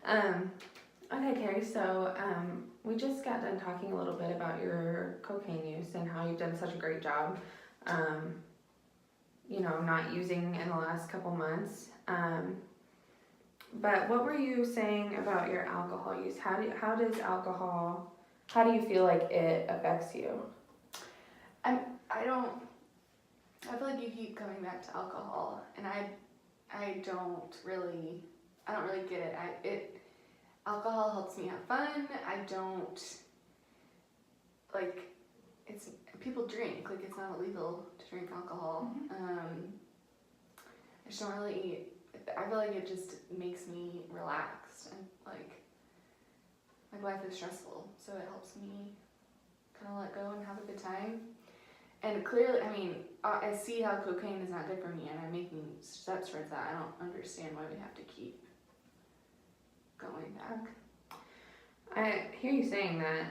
Okay, Carrie, so we just got done talking a little bit about your cocaine use and how you've done such a great job, um, not using in the last couple months. But what were you saying about your alcohol use? How do you feel like it affects you? I don't. I feel like you keep coming back to alcohol, and I don't really get it. Alcohol helps me have fun. I don't like. It's people drink, like it's not illegal to drink alcohol. I just don't really. I feel like it just makes me relaxed, and like my life is stressful, so it helps me kind of let go and have a good time. And clearly, I mean, I see how cocaine is not good for me, and I'm making steps towards that. I don't understand why we have to keep going back. I hear you saying that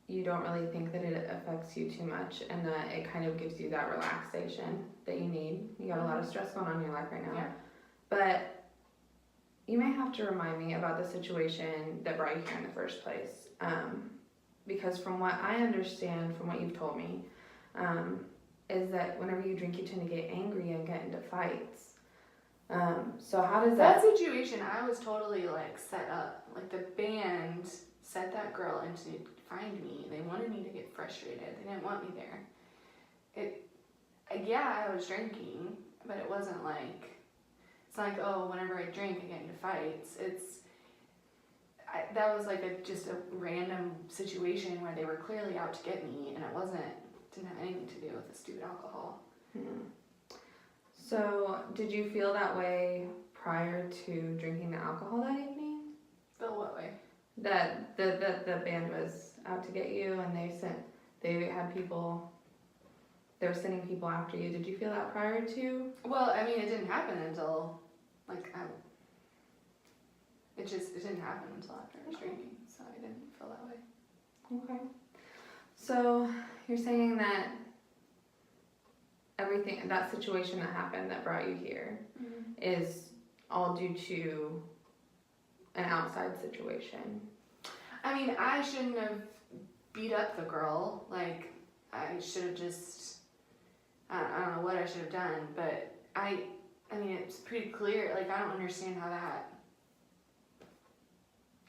you don't really think that it affects you too much and that it kind of gives you that relaxation that you need. You got a lot of stress going on in your life right now. Yeah. But you may have to remind me about the situation that brought you here in the first place. Because from what I understand, from what you've told me, is that whenever you drink, you tend to get angry and get into fights. So how does that situation? I was totally like set up. Like the band set that girl in to find me. They wanted me to get frustrated. They didn't want me there. I was drinking, but it wasn't like. It's not like, oh, whenever I drink, I get into fights. That was like just a random situation where they were clearly out to get me, and didn't have anything to do with the stupid alcohol. So, did you feel that way prior to drinking the alcohol that evening? Feel what way? That the band was out to get you, and they were sending people after you. Did you feel that prior to? Well, I mean, it didn't happen until it didn't happen until after I was drinking, so I didn't feel that way. Okay. So you're saying that that situation that happened that brought you here is all due to an outside situation. I mean, I shouldn't have beat up the girl. Like, I should have just, I don't know what I should have done, but I mean, it's pretty clear. Like, I don't understand how that,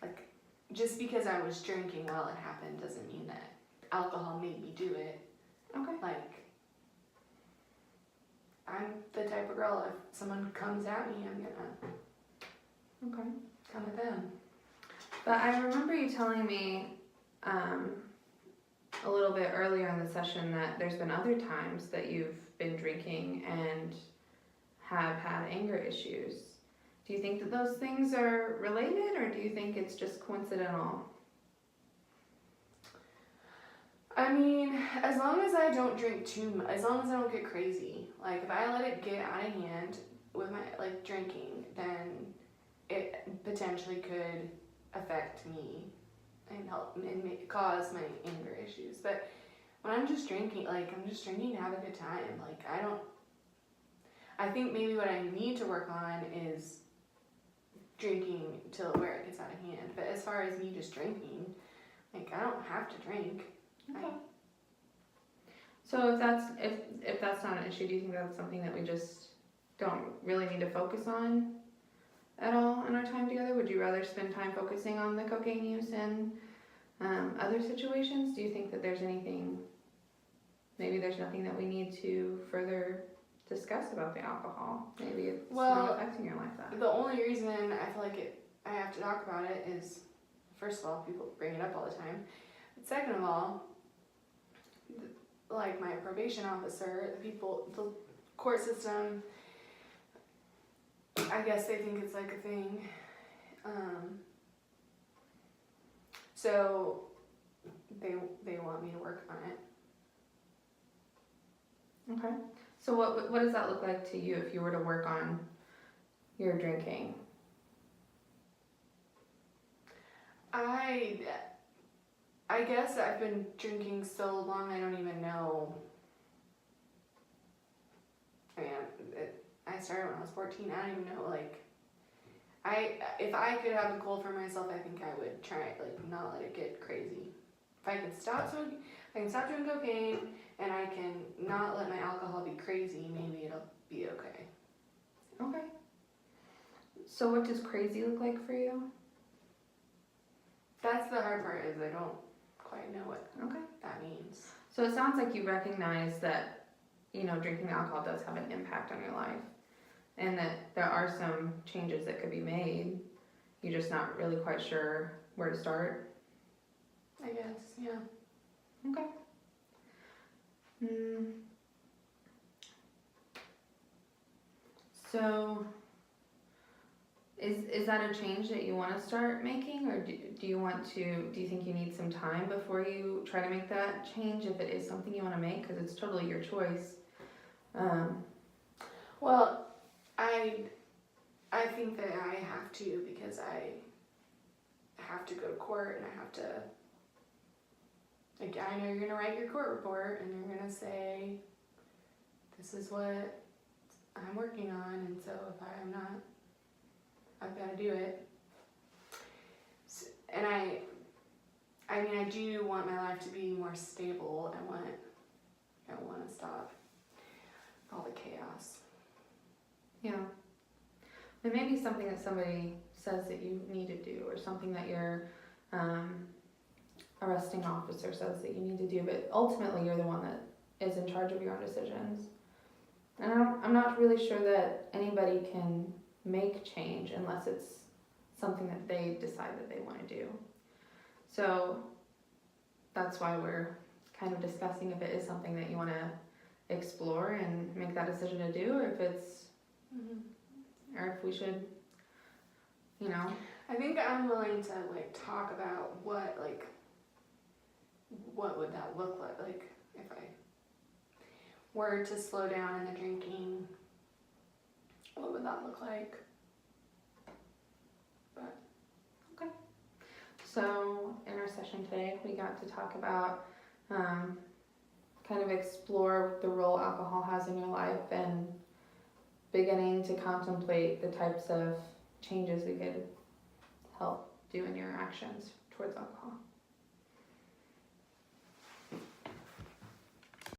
like, just because I was drinking while it happened doesn't mean that alcohol made me do it. Okay. Like, I'm the type of girl, if someone comes at me, I'm gonna come at them. But I remember you telling me a little bit earlier in the session that there's been other times that you've been drinking and have had anger issues. Do you think that those things are related, or do you think it's just coincidental? I mean, as long as I don't drink too much, as long as I don't get crazy, like if I let it get out of hand with my drinking, then it potentially could affect me and cause my anger issues. But when I'm just drinking, I'm just drinking to have a good time. I think maybe what I need to work on is drinking till where it gets out of hand. But as far as me just drinking, I don't have to drink. Okay. So if that's not an issue, do you think that's something that we just don't really need to focus on at all in our time together? Would you rather spend time focusing on the cocaine use and other situations? Do you think that there's nothing that we need to further discuss about the alcohol? Maybe it's not affecting your life that. The only reason I feel like I have to talk about it is, first of all, people bring it up all the time. But second of all, like my probation officer, the court system, I guess they think it's like a thing. So they want me to work on it. Okay. So what does that look like to you if you were to work on your drinking? I guess I've been drinking so long I don't even know. I mean, I started when I was 14. I don't even know, if I could have a goal for myself, I think I would try like not let it get crazy. If I can stop smoking, I can stop doing cocaine, and I can not let my alcohol be crazy, maybe it'll be okay. Okay. So what does crazy look like for you? That's the hard part, is I don't quite know what Okay. that means. So it sounds like you recognize that, you know, drinking alcohol does have an impact on your life, and that there are some changes that could be made. You're just not really quite sure where to start. I guess, yeah. Okay. So, is that a change that you want to start making, or do you think you need some time before you try to make that change if it is something you want to make? Because it's totally your choice. Well, I think that I have to, because I have to go to court, and I have to, like, I know you're going to write your court report, and you're going to say, this is what I'm working on, and so if I'm not, I've got to do it. And I mean, I do want my life to be more stable. I want to stop all the chaos. Yeah. It may be something that somebody says that you need to do, or something that your arresting officer says that you need to do, but ultimately you're the one that is in charge of your own decisions. And I'm not really sure that anybody can make change unless it's something that they decide that they want to do. So that's why we're kind of discussing if it is something that you want to explore and make that decision to do, or if it's, or if we should, you know. I think I'm willing to like talk about what would that look like if I were to slow down in the drinking. What would that look like? But okay. So in our session today, we got to talk about kind of explore the role alcohol has in your life, and beginning to contemplate the types of changes we could help do in your actions towards alcohol.